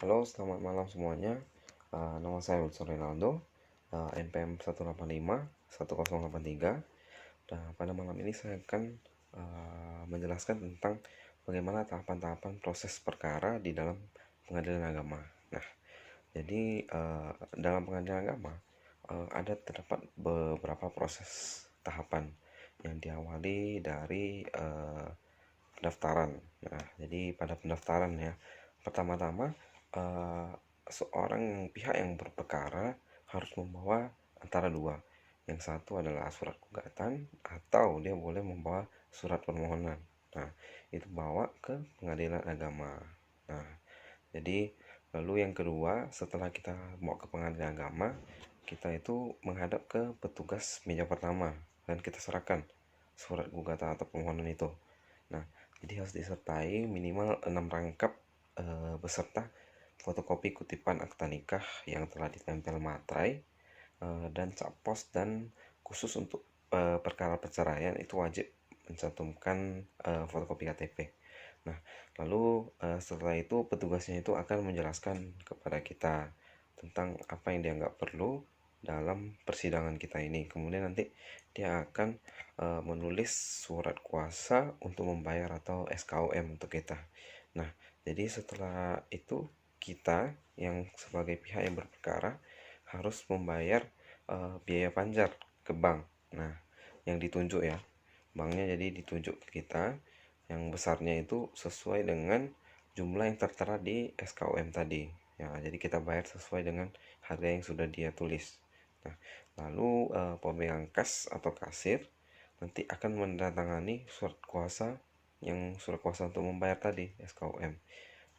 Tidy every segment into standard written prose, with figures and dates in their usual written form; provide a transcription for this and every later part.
Halo, selamat malam semuanya. Nama saya Wilson Renaldo, NPM 185 1083. Nah, pada malam ini saya akan menjelaskan tentang bagaimana tahapan-tahapan proses perkara di dalam pengadilan agama. Nah, jadi dalam pengadilan agama terdapat beberapa proses tahapan yang diawali dari pendaftaran. Nah, jadi pada pendaftaran ya, pertama-tama eh, seorang pihak yang berperkara harus membawa antara dua. Yang satu adalah surat gugatan atau dia boleh membawa surat permohonan. Nah, itu bawa ke pengadilan agama. Nah, jadi lalu yang kedua, setelah kita bawa ke pengadilan agama, kita itu menghadap ke petugas meja pertama dan kita serahkan surat gugatan atau permohonan itu. Nah, jadi harus disertai minimal 6 rangkap beserta fotokopi kutipan akta nikah yang telah ditempel materai dan cap pos, dan khusus untuk perkara perceraian itu wajib mencantumkan fotokopi KTP. Nah, lalu setelah itu petugasnya itu akan menjelaskan kepada kita tentang apa yang dianggap perlu dalam persidangan kita ini. Kemudian nanti dia akan menulis surat kuasa untuk membayar atau SKUM untuk kita. Nah, jadi setelah itu kita yang sebagai pihak yang berperkara harus membayar biaya panjar ke bank. Nah, yang ditunjuk ya, banknya jadi ditunjuk ke kita, yang besarnya itu sesuai dengan jumlah yang tertera di SKUM tadi. Ya, jadi kita bayar sesuai dengan harga yang sudah dia tulis. Nah, lalu pemegang kas atau kasir nanti akan menandatangani surat kuasa untuk membayar tadi SKUM,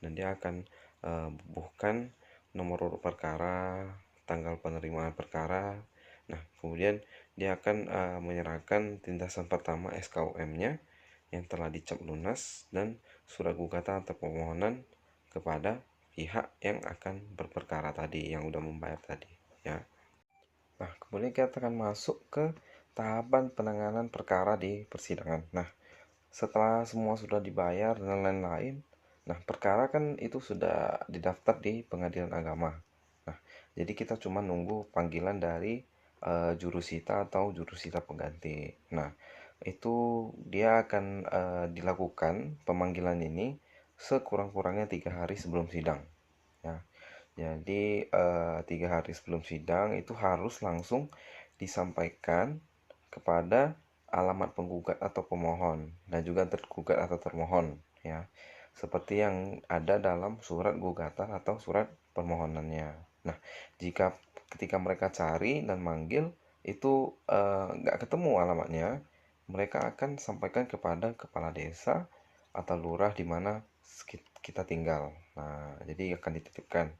dan dia akan bubuhkan nomor urut perkara, tanggal penerimaan perkara. Nah, kemudian dia akan menyerahkan tindasan pertama SKUM-nya yang telah dicap lunas dan surat gugatan atau permohonan kepada pihak yang akan berperkara tadi, yang udah membayar tadi ya. Nah, kemudian kita akan masuk ke tahapan penanganan perkara di persidangan. Nah, setelah semua sudah dibayar dan lain-lain, nah perkara kan itu sudah didaftar di pengadilan agama. Nah, jadi kita cuma nunggu panggilan dari jurusita atau jurusita pengganti. Nah, itu dia akan dilakukan pemanggilan ini sekurang-kurangnya 3 hari sebelum sidang. Ya, jadi 3 hari sebelum sidang itu harus langsung disampaikan kepada alamat penggugat atau pemohon dan juga tergugat atau termohon ya. Seperti yang ada dalam surat gugatan atau surat permohonannya. Nah, jika ketika mereka cari dan manggil itu nggak ketemu alamatnya, mereka akan sampaikan kepada kepala desa atau lurah di mana kita tinggal. Nah, jadi akan dititipkan.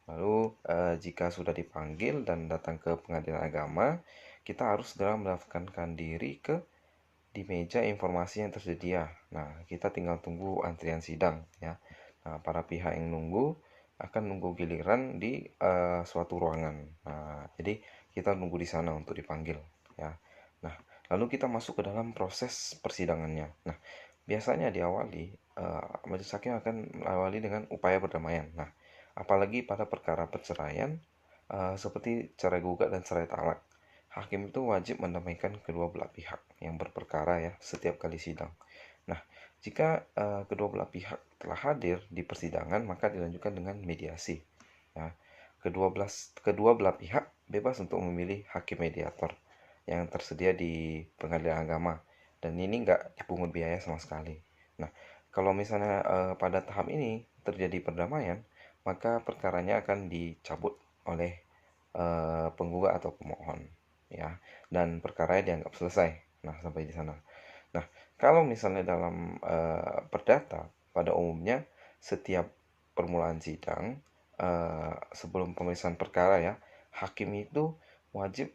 Lalu jika sudah dipanggil dan datang ke pengadilan agama, kita harus segera mendaftarkan diri di meja informasi yang tersedia. Nah, kita tinggal tunggu antrian sidang ya. Nah, para pihak yang nunggu akan nunggu giliran di suatu ruangan. Nah, jadi kita nunggu di sana untuk dipanggil ya. Nah, lalu kita masuk ke dalam proses persidangannya. Nah, biasanya diawali majelis hakim akan awali dengan upaya perdamaian. Nah, apalagi pada perkara perceraian seperti cerai gugat dan cerai talak. Hakim itu wajib mendamaikan kedua belah pihak yang berperkara ya setiap kali sidang. Nah, jika kedua belah pihak telah hadir di persidangan, maka dilanjutkan dengan mediasi. Ya, kedua belah pihak bebas untuk memilih hakim mediator yang tersedia di pengadilan agama, dan ini nggak dipungut biaya sama sekali. Nah, kalau misalnya pada tahap ini terjadi perdamaian, maka perkaranya akan dicabut oleh penggugat atau pemohon ya, dan perkara dianggap selesai. Nah, sampai di sana. Nah, kalau misalnya dalam perdata pada umumnya setiap permulaan sidang sebelum pemeriksaan perkara ya, hakim itu wajib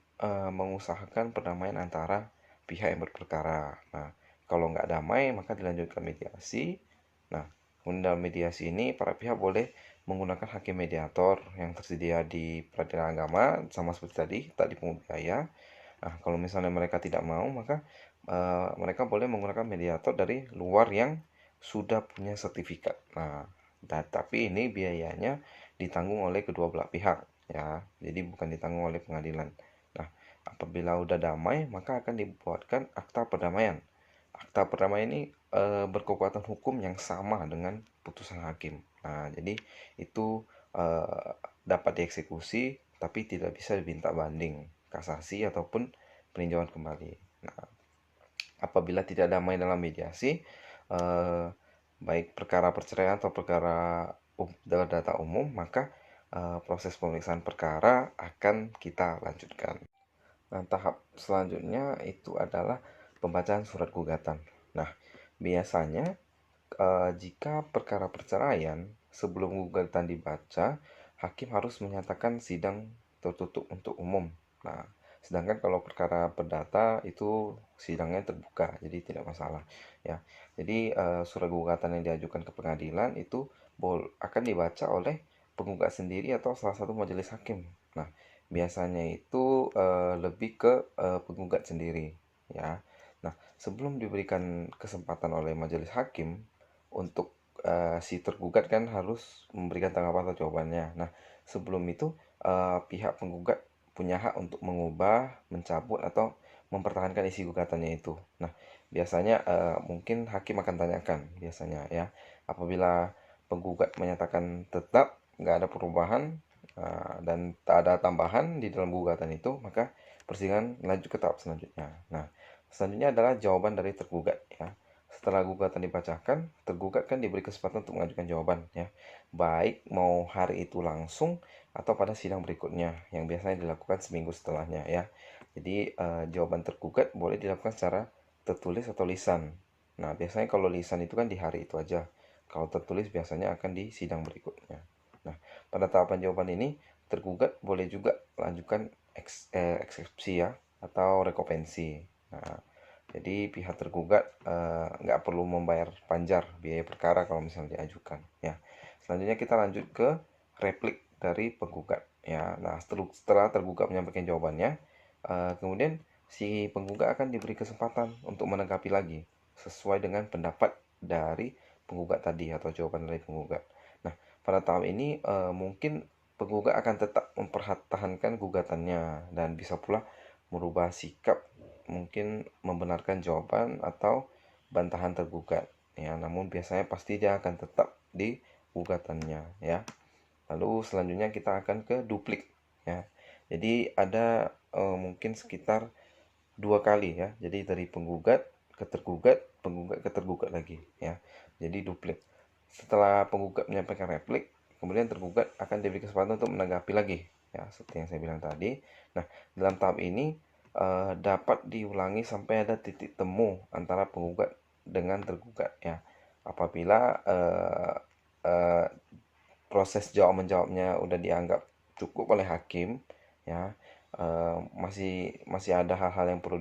mengusahakan perdamaian antara pihak yang berperkara. Nah, kalau nggak damai maka dilanjutkan mediasi. Nah, kemudian dalam mediasi ini para pihak boleh menggunakan hakim mediator yang tersedia di peradilan agama sama seperti tadi, tak dipungut biaya. Nah, kalau misalnya mereka tidak mau, maka mereka boleh menggunakan mediator dari luar yang sudah punya sertifikat. Nah, Tapi ini biayanya ditanggung oleh kedua belah pihak ya. Jadi bukan ditanggung oleh pengadilan. Nah, apabila udah damai, maka akan dibuatkan akta perdamaian. Akta perdamaian ini berkekuatan hukum yang sama dengan putusan hakim. Nah, jadi itu dapat dieksekusi tapi tidak bisa diminta banding, kasasi ataupun peninjauan kembali. Nah, apabila tidak damai dalam mediasi, eh, baik perkara perceraian atau perkara data umum, maka proses pemeriksaan perkara akan kita lanjutkan. Nah, tahap selanjutnya itu adalah pembacaan surat gugatan. Nah, biasanya jika perkara perceraian, sebelum gugatan dibaca, hakim harus menyatakan sidang tertutup untuk umum. Nah, sedangkan kalau perkara perdata itu sidangnya terbuka, jadi tidak masalah ya. Jadi surat gugatan yang diajukan ke pengadilan itu akan dibaca oleh penggugat sendiri atau salah satu majelis hakim. Nah, biasanya itu lebih ke penggugat sendiri ya. Nah, sebelum diberikan kesempatan oleh majelis hakim untuk si tergugat kan harus memberikan tanggapan atau jawabannya. Nah, sebelum itu pihak penggugat punya hak untuk mengubah, mencabut atau mempertahankan isi gugatannya itu. Nah, biasanya mungkin hakim akan tanyakan biasanya ya, apabila penggugat menyatakan tetap nggak ada perubahan dan tak ada tambahan di dalam gugatan itu, maka persidangan lanjut ke tahap selanjutnya. Nah, selanjutnya adalah jawaban dari tergugat ya. Setelah gugatan dibacakan, tergugat kan diberi kesempatan untuk mengajukan jawaban ya. Baik mau hari itu langsung atau pada sidang berikutnya yang biasanya dilakukan seminggu setelahnya ya. Jadi jawaban tergugat boleh dilakukan secara tertulis atau lisan. Nah, biasanya kalau lisan itu kan di hari itu aja. Kalau tertulis biasanya akan di sidang berikutnya. Nah, pada tahapan jawaban ini tergugat boleh juga lanjutkan eksepsi ya atau rekopensi. Nah, jadi pihak tergugat nggak perlu membayar panjar biaya perkara kalau misalnya diajukan ya. Selanjutnya kita lanjut ke replik dari penggugat ya. Nah, setelah tergugat menyampaikan jawabannya, kemudian si penggugat akan diberi kesempatan untuk menanggapi lagi sesuai dengan pendapat dari penggugat tadi atau jawaban dari penggugat. Nah, pada tahap ini mungkin penggugat akan tetap mempertahankan gugatannya dan bisa pula merubah sikap, mungkin membenarkan jawaban atau bantahan tergugat ya. Namun biasanya pasti dia akan tetap di gugatannya ya. Lalu selanjutnya kita akan ke duplik ya. Jadi ada mungkin sekitar dua kali ya. Jadi dari penggugat ke tergugat, penggugat ke tergugat lagi ya. Jadi duplik. Setelah penggugat menyampaikan replik, kemudian tergugat akan diberi kesempatan untuk menanggapi lagi ya, seperti yang saya bilang tadi. Nah, dalam tahap ini dapat diulangi sampai ada titik temu antara penggugat dengan tergugat ya. Apabila eh, proses jawab menjawabnya udah dianggap cukup oleh hakim ya, masih masih ada hal-hal yang perlu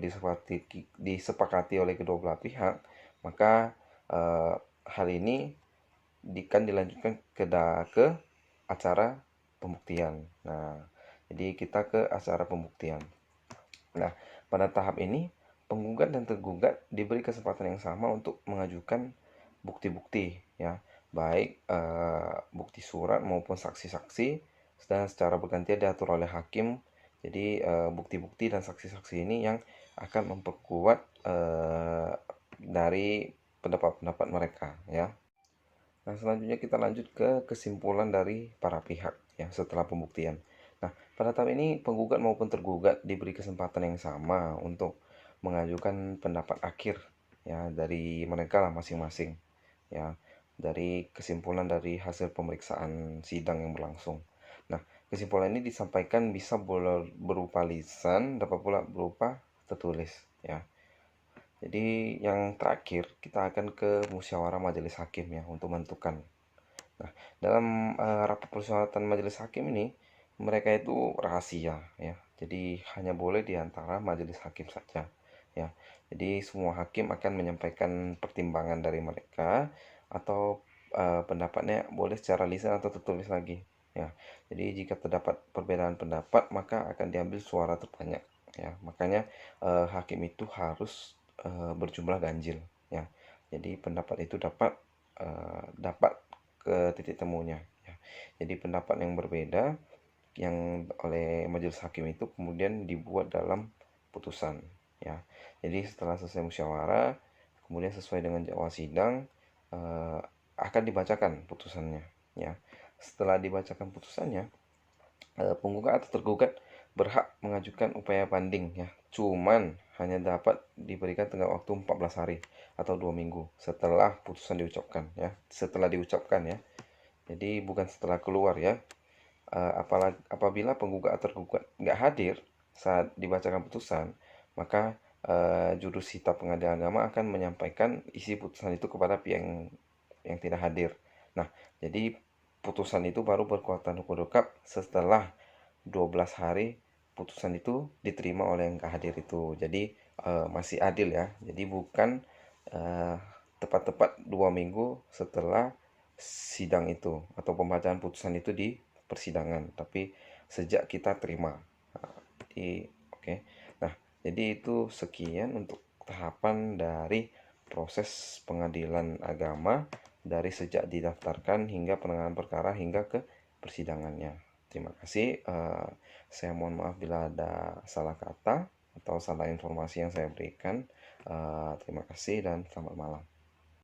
disepakati oleh kedua belah pihak, maka hal ini kan dilanjutkan ke acara pembuktian. Nah, jadi kita ke acara pembuktian. Nah, pada tahap ini penggugat dan tergugat diberi kesempatan yang sama untuk mengajukan bukti-bukti ya, baik bukti surat maupun saksi-saksi, dan secara bergantian diatur oleh hakim. Jadi bukti-bukti dan saksi-saksi ini yang akan memperkuat dari pendapat-pendapat mereka ya. Nah, selanjutnya kita lanjut ke kesimpulan dari para pihak ya setelah pembuktian. Nah, pada tahap ini penggugat maupun tergugat diberi kesempatan yang sama untuk mengajukan pendapat akhir ya dari mereka lah masing-masing ya, dari kesimpulan dari hasil pemeriksaan sidang yang berlangsung. Nah, kesimpulan ini disampaikan bisa berupa lisan, dapat pula berupa tertulis ya. Jadi yang terakhir kita akan ke musyawarah majelis hakim ya untuk menentukan. Nah, dalam rapat permusyawaratan majelis hakim ini mereka itu rahasia ya. Jadi hanya boleh di antara majelis hakim saja ya. Jadi semua hakim akan menyampaikan pertimbangan dari mereka atau pendapatnya boleh secara lisan atau tertulis lagi ya. Jadi jika terdapat perbedaan pendapat maka akan diambil suara terbanyak ya. Makanya hakim itu harus berjumlah ganjil ya. Jadi pendapat itu dapat ke titik temunya ya. Jadi pendapat yang berbeda yang oleh majelis hakim itu kemudian dibuat dalam putusan ya. Jadi setelah selesai musyawarah, kemudian sesuai dengan jadwal sidang akan dibacakan putusannya ya. Setelah dibacakan putusannya, penggugat atau tergugat berhak mengajukan upaya banding ya. Cuman hanya dapat diberikan tenggat waktu 14 hari atau 2 minggu setelah putusan diucapkan ya. Setelah diucapkan ya. Jadi bukan setelah keluar ya. Apabila penggugat atau tergugat nggak hadir saat dibacakan putusan, maka jurus sita pengadilan agama akan menyampaikan isi putusan itu kepada pihak yang tidak hadir. Nah, jadi putusan itu baru berkekuatan hukum tetap setelah 12 hari putusan itu diterima oleh yang nggak hadir itu. Jadi masih adil ya. Jadi bukan eh, tepat-tepat 2 minggu setelah sidang itu atau pembacaan putusan itu di persidangan, tapi sejak kita terima. Nah, jadi oke. Nah, jadi itu sekian untuk tahapan dari proses pengadilan agama dari sejak didaftarkan hingga penanganan perkara hingga ke persidangannya. Terima kasih. Saya mohon maaf bila ada salah kata atau salah informasi yang saya berikan. Terima kasih dan selamat malam.